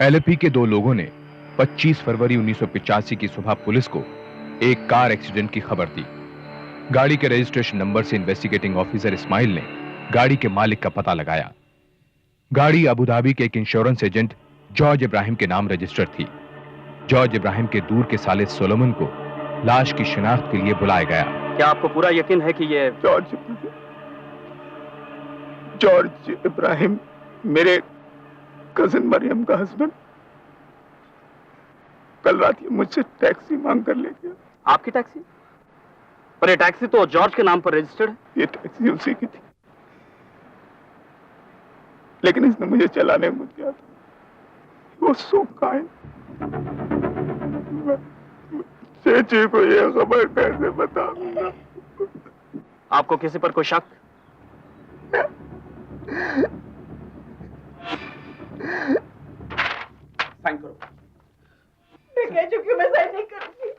LAP के दो लोगों ने 25 फरवरी 1985 की सुबह पुलिस को एक कार एक्सीडेंट की खबर दी। गाड़ी के रजिस्ट्रेशन नंबर से इन्वेस्टिगेटिंग ऑफिसर इस्माइल ने गाड़ी के मालिक का पता लगाया। गाड़ी अबुधाबी के एक इंश्योरेंस एजेंट जॉर्ज इब्राहिम के नाम रजिस्टर्ड थी। जॉर्ज इब्राहिम के दूर के साले सोलोमन को लाश की शिनाख्त के लिए बुलाया गया। क्या आपको पूरा यकीन है कि ये जॉर्ज इब्राहिम मेरे कजिन मरियम का हस्बैंड कल रात ये मुझसे टैक्सी मांग कर ले गया। आपकी टैक्सी? पर ये टैक्सी तो जॉर्ज के नाम पर रजिस्टर्ड है। ये टैक्सी उसी की थी, लेकिन इसने मुझे चलाने को दिया था। वो सो काइंड। चेची को ये खबर कैसे बताऊंगा? आपको किसी पर कोई शक? साइन करो। मैं कह चुकी हूं, मैं साइन नहीं करूंगी।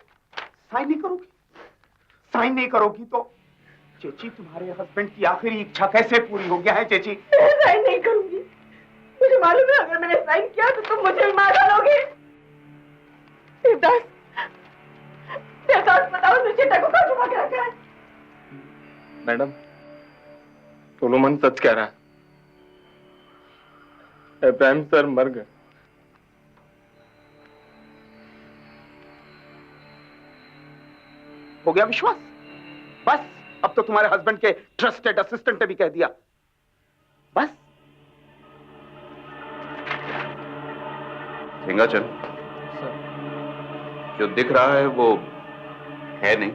साइन नहीं करोगी? साइन नहीं करोगी तो चेची तुम्हारे हस्बैंड की आखिरी इच्छा कैसे पूरी हो गया है चेची? मैं साइन नहीं करूंगी। मुझे मालूम है अगर मैंने साइन किया तो तुम मुझे मार डालोगे। देवदास, देवदास बताओ उस चिट्ठा को कहाँ छुपा के रखा है? मैडम, सोलोमन सच कह रहा है। इब्राहिम सर मर गए। हो गया विश्वास? बस अब तो तुम्हारे हस्बैंड के ट्रस्टेड असिस्टेंट ने भी कह दिया। बस सिंगाचल, जो दिख रहा है वो है नहीं,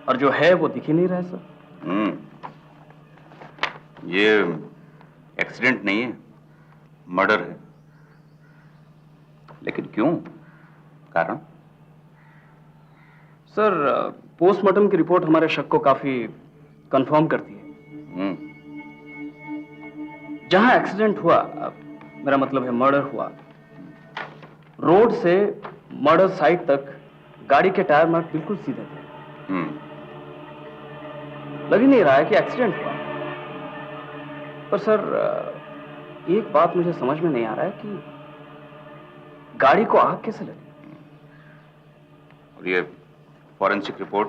और जो है वो दिख ही नहीं रहा है सर। ये एक्सीडेंट नहीं है, मर्डर है। लेकिन क्यों? कारण? सर, पोस्टमार्टम की रिपोर्ट हमारे शक को काफी कंफर्म करती है। जहां एक्सीडेंट हुआ, मेरा मतलब है मर्डर हुआ, रोड से मर्डर साइट तक गाड़ी के टायर मार्क बिल्कुल सीधे थे। लग ही नहीं रहा है कि एक्सीडेंट हुआ। पर सर, एक बात मुझे समझ में नहीं आ रहा है कि गाड़ी को आग कैसे लगी? और ये फॉरेंसिक रिपोर्ट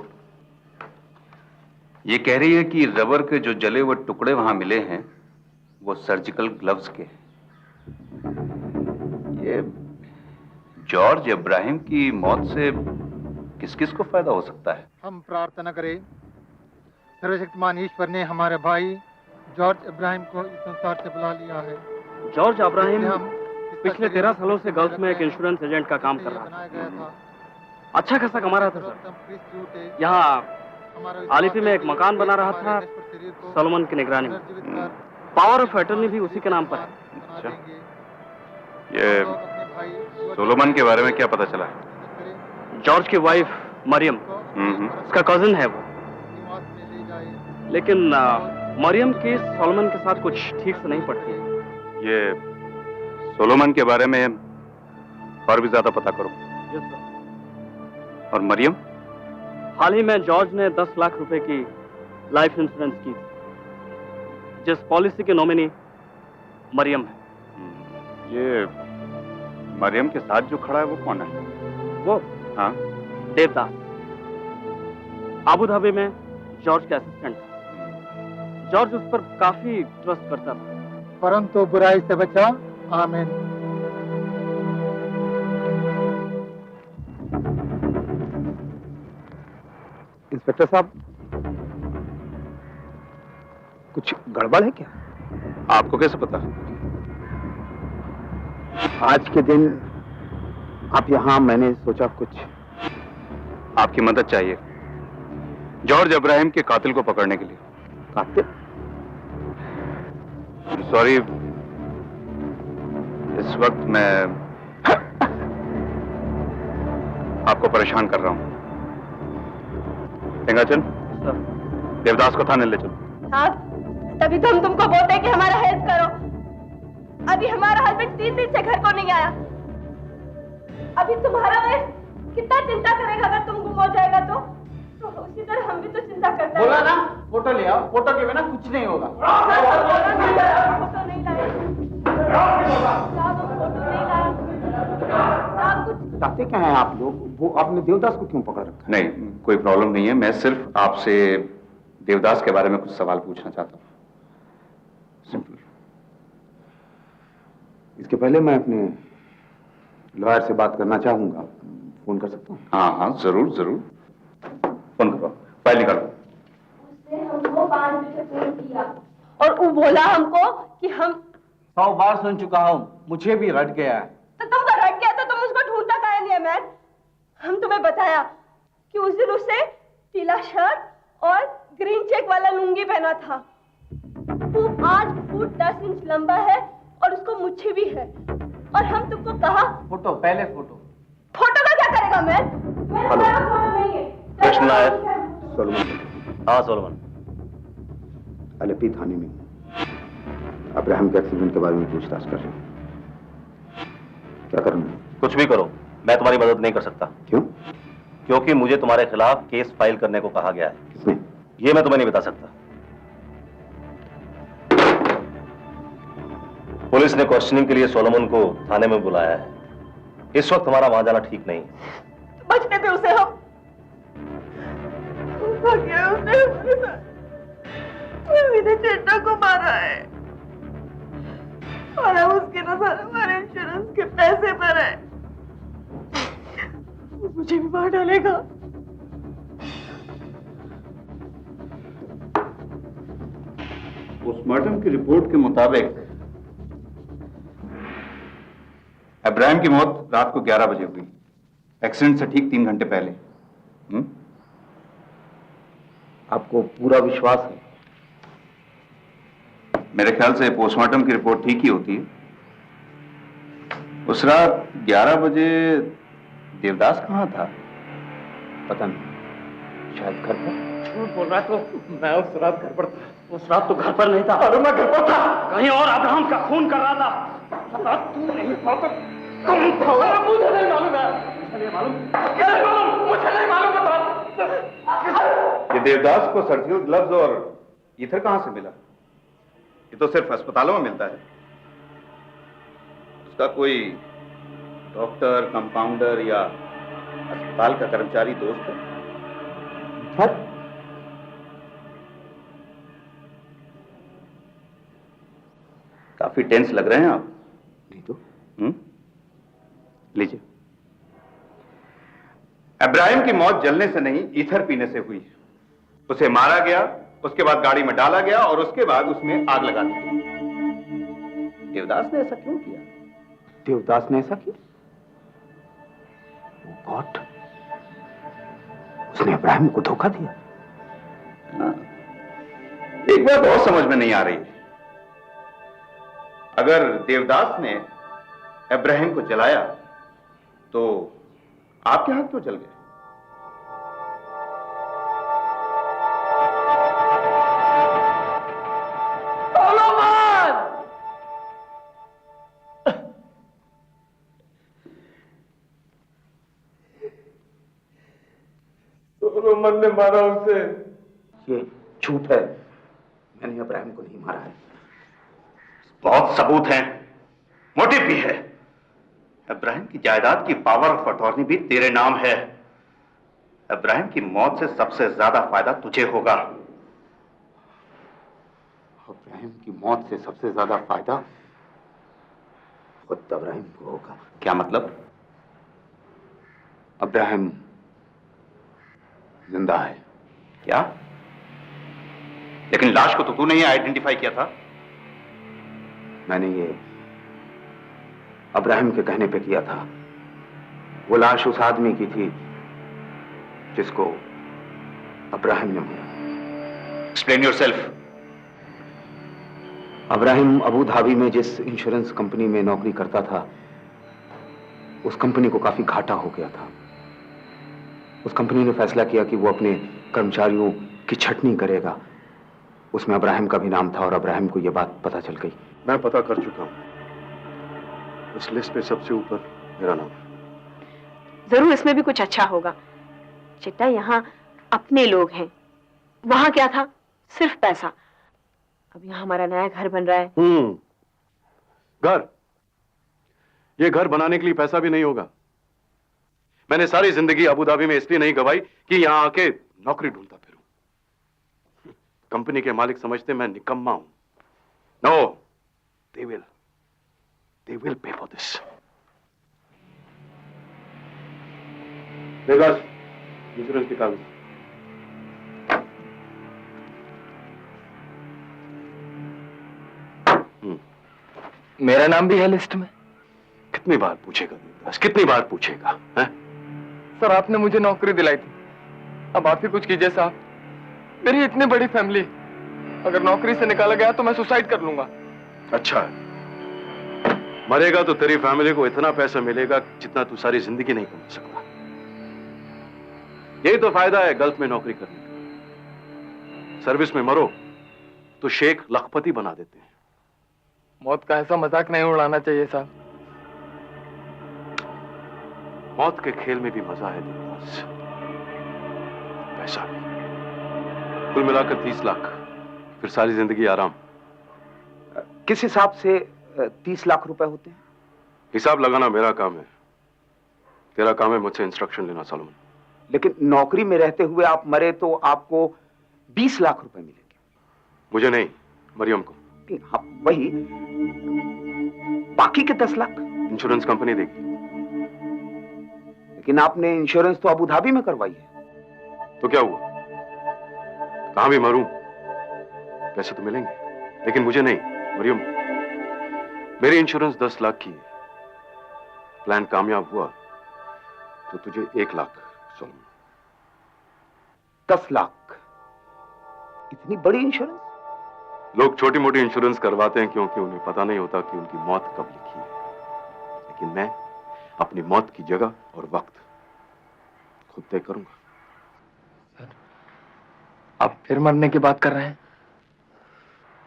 ये कह रही है कि रबर के जो जले हुए टुकड़े वहां मिले हैं वो सर्जिकल ग्लव्स के। ये जॉर्ज इब्राहिम की मौत से किस किस को फायदा हो सकता है? हम प्रार्थना करें, सर्वशक्तिमान ईश्वर ने हमारे भाई जॉर्ज इब्राहिम को इस संसार से बुला लिया है। जॉर्ज इब्राहिम पिछले 13 सालों से गल्फ में एक इंश्योरेंस एजेंट का काम कर रहा था। अच्छा खासा कमा रहा था सर। यहाँ आलिपी में एक मकान बना रहा था सोलोमन की निगरानी में। पावर ऑफ अटर्नी भी उसी के नाम पर है। अच्छा, ये सोलोमन के बारे में क्या पता चला? जॉर्ज की वाइफ मरियम, उसका कजिन है वो। लेकिन मरियम की सोलोमन के साथ कुछ ठीक से नहीं पड़ती है। ये सोलोमन के बारे में और भी ज्यादा पता करो। Yes sir. और मरियम? हाल ही में जॉर्ज ने 10 लाख रुपए की लाइफ इंश्योरेंस की थी, जिस पॉलिसी के नॉमिनी मरियम है। ये मरियम के साथ जो खड़ा है वो कौन है? वो? हाँ, देवदास, अबू धाबी में जॉर्ज का असिस्टेंट था। जॉर्ज उस पर काफी ट्रस्ट करता था। परंतु बुराई से बचा। आमीन। इंस्पेक्टर साहब, कुछ गड़बड़ है क्या? आपको कैसे पता? आज के दिन आप यहाँ, मैंने सोचा कुछ आपकी मदद चाहिए जॉर्ज इब्राहिम के कातिल को पकड़ने के लिए। कातिल? सॉरी, इस वक्त मैं आपको परेशान कर रहा हूं। सिंगाचल, देवदास को थाने ले चलो। हाँ, तभी तो हम तुमको बोलते हैं कि हमारा हेल्प करो। अभी हमारा हस्बैंड 3 दिन से घर को नहीं आया। अभी तुम्हारा वे कितना चिंता करेगा अगर तुम गुम हो जाएगा तो उसी तरह हम भी तो चिंता करते हैं। बोला ना, फोटो ले आओ। फोटो के बिना कुछ नहीं होगा। फोटो नहीं लाए। चाहते क्या हैं आप लोग? वो आपने देवदास को क्यों पकड़ रखा है? नहीं, कोई प्रॉब्लम नहीं है। मैं सिर्फ आपसे देवदास के बारे में कुछ सवाल पूछना चाहता हूँ, सिंपल। इसके पहले मैं अपने लॉयर से बात करना चाहूंगा, फोन कर सकता हूँ? हाँ हाँ, जरूर जरूर, फोन करो, फाइल निकालो। उसने हमको 5 बजे फोन किया और वो बोला हमको कि हम 100 बार सुन चुका हूँ, मुझे भी रट गया है। तो तुमको रट गया तो तुम उसको ढूंढता काहे नहीं है मैन? हम तुम्हें बताया कि उस दिन उसे पीला शर्ट और ग्रीन चेक वाला लुंगी पहना था। वो 8 फुट 10 इंच लंबा है और उसको मुच्छी भी है। और हम तुमको कहा फोटो, पहले फोटो। फोटो का क्या करेगा मैन? हेलो। फोटो नहीं है। कृष्ण नायर। सोलोमन। हाँ सोलोमन। एलएपी थाने में हूं। अब्राहम के एक्सीडेंट के बारे में पूछताछ कर रहे हैं। क्या करना है? कुछ भी करो, मैं तुम्हारी मदद नहीं कर सकता। क्यों? क्योंकि मुझे तुम्हारे खिलाफ केस फाइल करने को कहा गया है। किसने? ये मैं तुम्हें नहीं बता सकता। पुलिस ने क्वेश्चनिंग के लिए सोलोमन को थाने में बुलाया है। इस वक्त हमारा वहां जाना ठीक नहीं। बचने दे उसे हम। भाग्य उसने हमारे साथ। मैंने चेट्टा को मारा है और अब उसके नजर हमारे इंश्योरेंस के पैसे पर है। वो मुझे भी मार डालेगा। पोस्टमार्टम की रिपोर्ट के मुताबिक अब्राहम की मौत रात को 11 बजे हुई, एक्सीडेंट से ठीक 3 घंटे पहले। आपको पूरा विश्वास है? मेरे ख्याल से पोस्टमार्टम की रिपोर्ट ठीक ही होती है। उस रात 11 बजे देवदास कहाँ था? पता नहीं, शायद घर पर। झूठ बोल रहा है तो मैं उस रात घर पर था। उस रात तो घर पर नहीं था। अरे मैं घर पर था, कहीं और अब्राहम का खून कर रहा था। तू नहीं था तो कौन था? मुझे नहीं मालूम है। मुझे नहीं मालूम, मुझे नहीं मालूम। ये देवदास को सर्जिकल ग्लव्स और ईथर कहां से मिला? ये तो सिर्फ अस्पतालों में मिलता है। उसका कोई डॉक्टर, कंपाउंडर या अस्पताल का कर्मचारी दोस्त है? सर, काफी टेंस लग रहे हैं आप। नहीं तो। लीजिए। अब्राहम की मौत जलने से नहीं, ईथर पीने से हुई। उसे मारा गया, उसके बाद गाड़ी में डाला गया और उसके बाद उसमें आग लगा दी गई। देवदास ने ऐसा क्यों किया? देवदास ने ऐसा किया? गॉड, उसने अब्राहम को धोखा दिया। एक बात और समझ में नहीं आ रही। अगर देवदास ने अब्राहम को जलाया तो आपके हाथ क्यों जल गए? सोलोमन ने मारा उसे। ये झूठ है, मैंने अब्राहम को नहीं मारा है। बहुत सबूत हैं, मोटिव भी है। अब्राहम की जायदाद की पावर ऑफ अटॉर्नी भी तेरे नाम है। अब्राहम की मौत से सबसे ज्यादा फायदा तुझे होगा। अब्राहम की मौत से सबसे ज्यादा फायदा खुद अब्राहम को होगा। क्या मतलब? अब्राहम जिंदा है। क्या? लेकिन लाश को तो तूने ही आइडेंटिफाई किया था। मैंने ये अब्राहम के कहने पे किया था। वो लाश उस आदमी की थी जिसको अब्राहम ने मारा। Explain yourself. Abraham Abu Dhabi में जिस इंश्योरेंस कंपनी में नौकरी करता था, उस कंपनी को काफी घाटा हो गया था। उस कंपनी ने फैसला किया कि वो अपने कर्मचारियों की छटनी करेगा। उसमें अब्राहम का भी नाम था और अब्राहम को यह बात पता चल गई। मैं पता कर चुका हूं, उस लिस्ट पे सबसे ऊपर मेरा नाम है। जरूर इसमें भी कुछ अच्छा होगा। चिट्टा, यहाँ अपने लोग हैं, वहां क्या था? सिर्फ पैसा। अब यहाँ हमारा नया घर बन रहा है। घर? ये घर बनाने के लिए पैसा भी नहीं होगा। मैंने सारी जिंदगी अबू धाबी में इसलिए नहीं गवाई कि यहां आके नौकरी ढूंढता फिरूं। कंपनी के मालिक समझते मैं निकम्मा हूं। No, they will pay for this. Dewas, insurance के कागज। मेरा नाम भी है लिस्ट में। कितनी बार पूछेगा देवदास, कितनी बार पूछेगा? हैं? सर, आपने मुझे नौकरी दिलाई थी, अब आप ही कुछ कीजिए साहब। मेरी इतनी बड़ी फैमिली, अगर नौकरी से निकाला गया तो मैं सुसाइड कर लूंगा। अच्छा है, मरेगा तो तेरी फैमिली को इतना पैसा मिलेगा जितना तू सारी जिंदगी नहीं कमा सकता। यही तो फायदा है गल्फ में नौकरी करने का। सर्विस में मरो तो शेख लखपति बना देते हैं। मौत का ऐसा मजाक नहीं उड़ाना चाहिए साहब। मौत के खेल में भी मजा है देवदास, पैसा भी। कुल मिलाकर 30 लाख, फिर सारी जिंदगी आराम। किस हिसाब से 30 लाख रुपए होते हैं? हिसाब लगाना मेरा काम है, तेरा काम है मुझसे इंस्ट्रक्शन लेना सॉलोमन। लेकिन नौकरी में रहते हुए आप मरे तो आपको 20 लाख रुपए मिलेंगे। मुझे नहीं, मरियम को। हाँ, वही बाकी के 10 लाख इंश्योरेंस कंपनी देगी। लेकिन आपने इंश्योरेंस तो अबू धाबी में करवाई है। तो क्या हुआ, कहां भी मरूं पैसे तो मिलेंगे, लेकिन मुझे नहीं। मरियम, मेरी इंश्योरेंस 10 लाख की है। प्लान कामयाब हुआ तो तुझे 1 लाख। सॉलोमन, 10 लाख? इतनी बड़ी इंश्योरेंस? लोग छोटी मोटी इंश्योरेंस करवाते हैं क्योंकि उन्हें पता नहीं होता कि उनकी मौत कब लिखी है। लेकिन मैं अपनी मौत की जगह और वक्त खुद तय करूंगा। सर, आप फिर मरने की बात कर रहे हैं?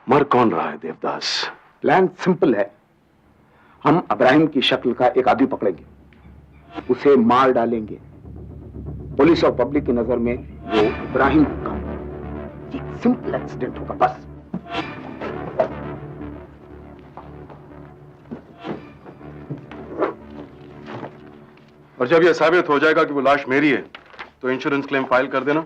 मर कौन रहा है देवदास? प्लान सिंपल है। हम इब्राहिम की शक्ल का एक आदमी पकड़ेंगे, उसे मार डालेंगे। पुलिस और पब्लिक की नजर में वो इब्राहिम होगा। एक सिंपल एक्सीडेंट होगा बस। और जब यह साबित हो जाएगा कि वो लाश मेरी है तो इंश्योरेंस क्लेम फाइल कर देना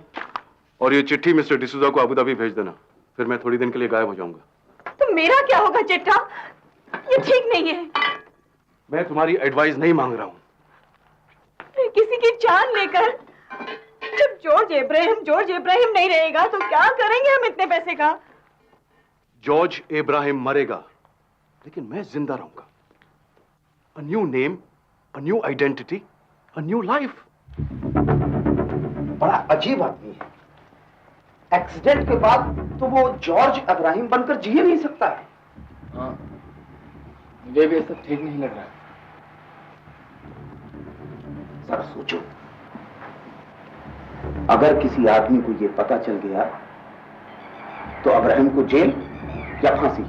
और ये चिट्ठी मिस्टर डिसूजा को अबू धाबी भेज देना। फिर मैं थोड़ी दिन के लिए गायब हो जाऊंगा। तो मेरा क्या होगा चिट्ठा? ये ठीक नहीं है। मैं तुम्हारी एडवाइस नहीं मांग रहा हूं। किसी की जान लेकर, जब जॉर्ज इब्राहिम नहीं रहेगा तो क्या करेंगे हम इतने पैसे का? जॉर्ज इब्राहिम मरेगा, लेकिन मैं जिंदा रहूंगा। A new name, a new identity, a new life. बड़ा अजीब आदमी है। एक्सीडेंट के बाद तो वो जॉर्ज इब्राहिम बनकर जी नहीं सकता है। हाँ, मुझे भी ऐसा ठीक नहीं लग रहा। जरा सोचो, अगर किसी आदमी को ये पता चल गया तो इब्राहिम को जेल या फांसी,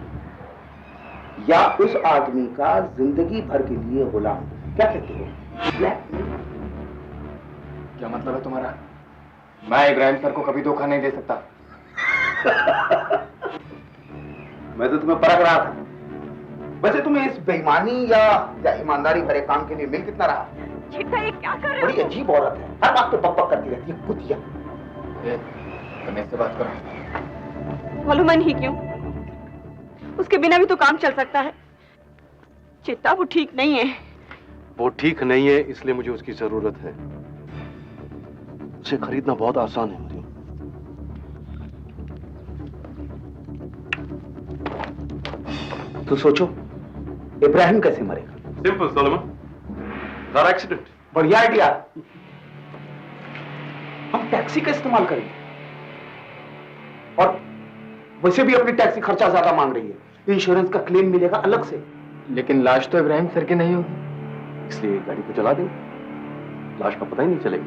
या उस आदमी का जिंदगी भर के लिए गुलाम। क्या कहते हो? क्या मतलब है तुम्हारा? मैं इब्राहिम सर को कभी धोखा नहीं दे सकता। मैं तो तुम्हें परख रहा था। वैसे तुम्हें इस बेईमानी या ईमानदारी भरे काम के लिए मिल कितना रहा? चिट्ठा, ये क्या कर रहे हो? बड़ी अजीब औरत है, हर बात तो बक करती रहती है, कुतिया। मैं इससे बात करो। मालूमन ही क्यों? उसके बिना भी तो काम चल सकता है। चिट्टा, वो ठीक नहीं है। वो ठीक नहीं है इसलिए मुझे उसकी जरूरत है। उसे खरीदना बहुत आसान है मरियम। तो सोचो, इब्राहिम कैसे मरेगा? Simple Solomon, car accident. बढ़िया आइडिया। हम टैक्सी का इस्तेमाल करेंगे, और वैसे भी अपनी टैक्सी खर्चा ज्यादा मांग रही है। इंश्योरेंस का क्लेम मिलेगा अलग से। लेकिन लाश तो इब्राहिम सर की नहीं होगी। इसलिए गाड़ी को चला देंगे, लाश का पता ही नहीं चलेगा।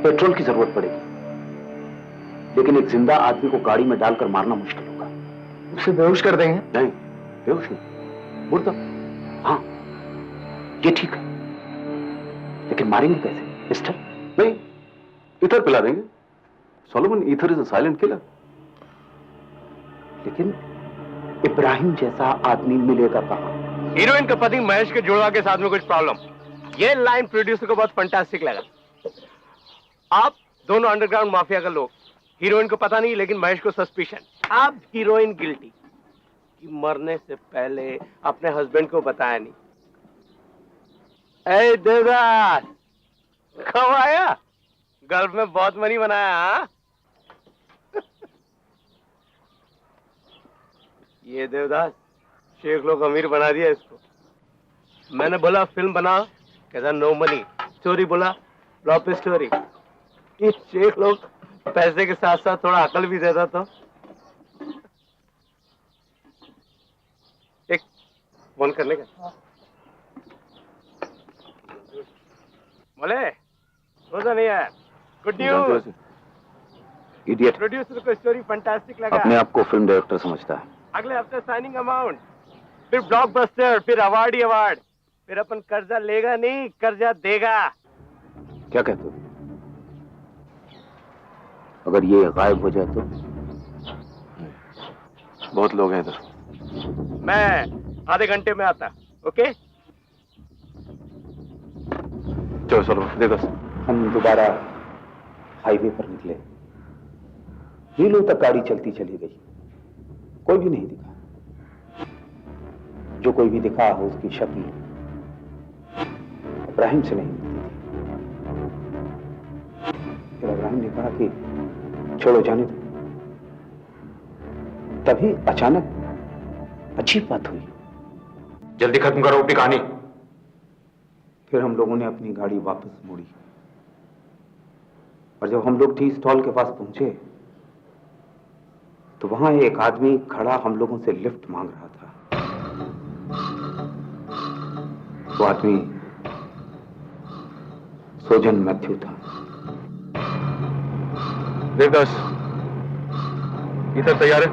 पेट्रोल की जरूरत पड़ेगी, लेकिन एक जिंदा आदमी को गाड़ी में डालकर मारना मुश्किल होगा। उसे बेहोश कर देंगे? नहीं, बेहोश नहीं, मुर्दा। हाँ, ये ठीक है, लेकिन मारेंगे कैसे मिस्टर? नहीं, इथर पिला देंगे। Solomon, ether is a silent killer. लेकिन इब्राहिम जैसा आदमी मिलेगा कहां? हीरोइन के पति महेश के जुड़वा के साथ में कुछ प्रॉब्लम। ये लाइन प्रोड्यूसर को बहुत फंटास्टिक लगा। आप दोनों अंडरग्राउंड माफिया का लोग, हीरोइन को पता नहीं लेकिन महेश को सस्पिशन। आप हीरोइन गिल्टी कि मरने से पहले अपने हस्बैंड को बताया नहीं। ए देवदास, कब आया? गल्फ में बहुत मनी बनाया। हाँ? ये देवदास शेख लोग अमीर बना दिया इसको। मैंने बोला फिल्म बनाओ, कहता नो मनी। स्टोरी बोला फ्लॉप स्टोरी। ये शेख लोग पैसे के साथ साथ थोड़ा अकल भी देता तो। एक फोन करने का बोले रोजा नहीं आया। Good news, idiot. प्रोड्यूसर को स्टोरी फंटास्टिक लगा। अपने आप को फिल्म डायरेक्टर समझता है। अगले हफ्ते साइनिंग अमाउंट, फिर ब्लॉकबस्टर, फिर अवार्ड ही अवार्ड, फिर अपन कर्जा लेगा नहीं कर्जा देगा। क्या कहते हो? अगर ये गायब हो जाए तो? बहुत लोग हैं इधर। मैं आधे घंटे में आता। ओके चलो दे दस। हम दोबारा हाईवे पर निकले। मीलों तक गाड़ी चलती चली गई, कोई भी नहीं दिखा। जो कोई भी दिखा हो उसकी शक्ल इब्राहिम से नहीं मिलती थी। फिर इब्राहिम ने कहा कि छोड़ो जाने दो। तभी अचानक अजीब बात हुई। जल्दी खत्म करो अपनी कहानी। फिर हम लोगों ने अपनी गाड़ी वापस मोड़ी और जब हम लोग टी स्टॉल के पास पहुंचे तो वहां एक आदमी खड़ा हम लोगों से लिफ्ट मांग रहा था। वो आदमी सोजन मैथ्यू था। देवदास, इधर तैयार है?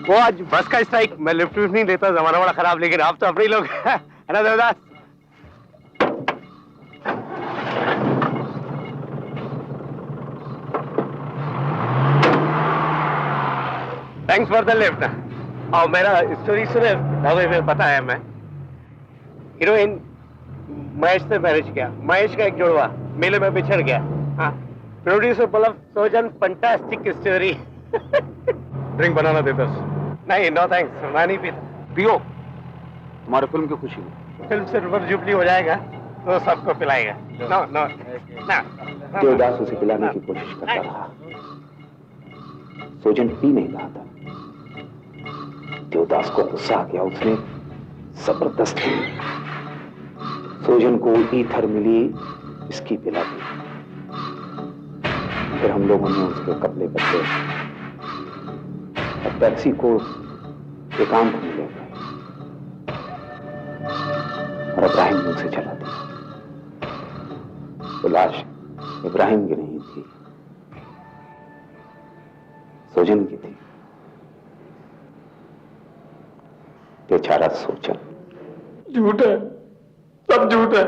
वो आज बस का स्ट्राइक, मैं लिफ्ट नहीं देता, जमाना बड़ा खराब, लेकिन आप तो अपने लोग है ना Devdas. Thanks for the lift. और मेरा स्टोरी सुने, में पता है मैं हीरोइन महेश से मैरिज किया। महेश का एक जुड़वा मेले में बिछड़ गया। हाँ, प्रोड्यूसर बोला सोजन फंटास्टिक स्टोरी। ड्रिंक बनाना देवदास। नहीं नो थैंक्स, मैं नहीं पीता। पियो, तुम्हारे फिल्म की खुशी में। फिल्म सिल्वर जुबली हो जाएगा तो सबको पिलाएगा। नो नो ना। देवदास उसे पिलाने की कोशिश करता रहा। सोजन पी नहीं रहा था। देवदास को गुस्सा आ गया। उसने जबरदस्ती सोजन को ईथर मिली इसकी पिला दी। फिर हम लोगों ने उसके कपड़े बदले और टैक्सी को एकांत में ले गए और इब्राहिम ने उसे चला दिया। वो लाश इब्राहिम की नहीं थी, सोजन की थी। बेचारा सोजन। झूठ है, सब झूठ है।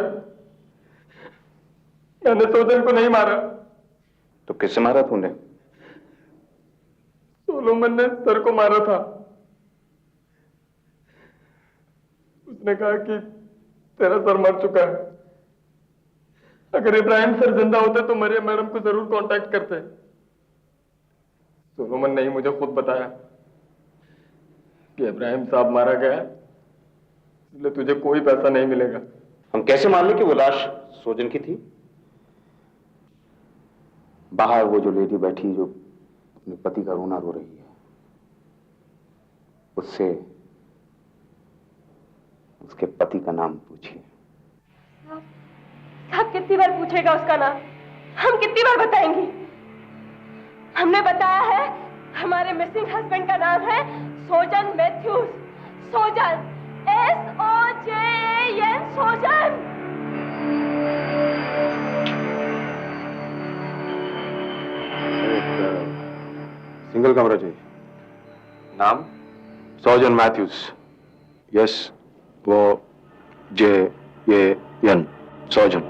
मैंने सोजन को नहीं मारा। तो किससे मारा तूने? सोलोमन ने सर को मारा था। उसने कहा कि तेरा सर मर चुका है। अगर इब्राहिम सर जिंदा होते तो मरिया मैडम को जरूर कांटेक्ट करते। सोलोमन ने ही मुझे खुद बताया कि इब्राहिम साहब मारा गया है, इसलिए तुझे कोई पैसा नहीं मिलेगा। हम कैसे मान लें कि वो लाश सोजन की थी? बाहर वो जो लेडी बैठी जो अपने पति का रोना रो रही है, उससे उसके पति का नाम पूछिए। साहब कितनी बार पूछेगा उसका नाम? हम कितनी बार बताएंगे? हमने बताया है हमारे मिसिंग हस्बैंड का नाम है सोजन मैथ्यूज। सोजन, SOJN, सोजन। सिंगल कमरा चाहिए। नाम? सोजन मैथ्यूज। यस, वो JAN, सोजन।